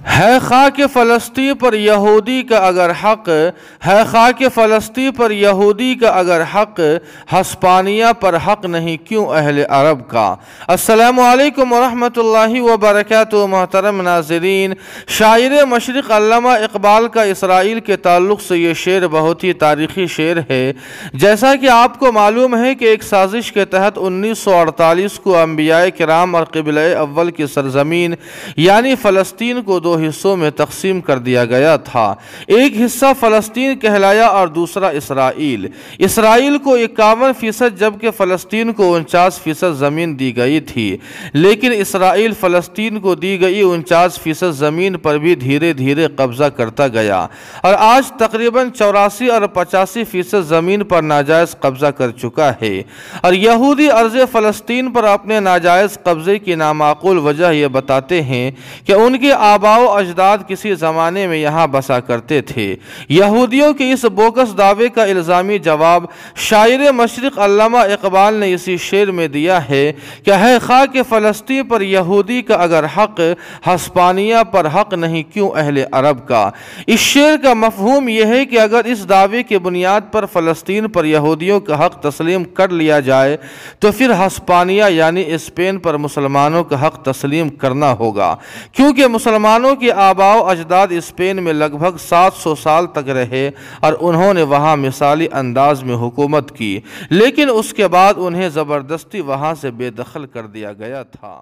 ہے خاک فلسطین پر یہودی کا اگر حق، ہے خاک فلسطین پر یہودی کا اگر حق، ہسپانیہ پر حق نہیں کیوں اہل عرب کا۔ السلام علیکم ورحمۃ اللہ وبرکاتہ۔ محترم ناظرین، شاعر مشرق علامہ اقبال کا اسرائیل کے تعلق سے یہ شعر بہت ہی تاریخی شعر ہے۔ جیسا کہ آپ کو معلوم ہے کہ ایک سازش کے تحت 1948 کو انبیاء کرام اور قبلۂ اول کی سرزمین یعنی فلسطین کو دو حصوں میں تقسیم کر دیا گیا تھا۔ ایک حصہ فلسطین کہلایا اور دوسرا اسرائیل۔ اسرائیل کو 51% جبکہ فلسطین کو 49% زمین دی گئی تھی، لیکن اسرائیل فلسطین کو دی گئی 49% زمین پر بھی دھیرے دھیرے قبضہ کرتا گیا اور آج تقریباً 84 اور 85% زمین پر ناجائز قبضہ کر چکا ہے۔ اور یہودی ارض فلسطین پر اپنے ناجائز قبضے کی نامعقول وجہ یہ بتاتے ہیں کہ ان کے آباء و اجداد کسی زمانے میں یہاں بسا کرتے تھے۔ یہودیوں کے اس بوکس دعوے کا الزامی جواب شاعر مشرق علامہ اقبال نے اسی شعر میں دیا ہے کہ ہے خاک فلسطین پر یہودی کا اگر حق، ہسپانیہ پر حق نہیں کیوں اہل عرب کا۔ اس شعر کا مفہوم یہ ہے کہ اگر اس دعوے کی بنیاد پر فلسطین پر یہودیوں کا حق تسلیم کر لیا جائے تو پھر ہسپانیہ یعنی اسپین پر مسلمانوں کا حق تسلیم کرنا ہوگا، کیونکہ مسلمانوں کے آباء و اجداد اسپین میں لگ بھگ 700 سال تک رہے اور انہوں نے وہاں مثالی انداز میں حکومت کی، لیکن اس کے بعد انہیں زبردستی وہاں سے بے دخل کر دیا گیا تھا۔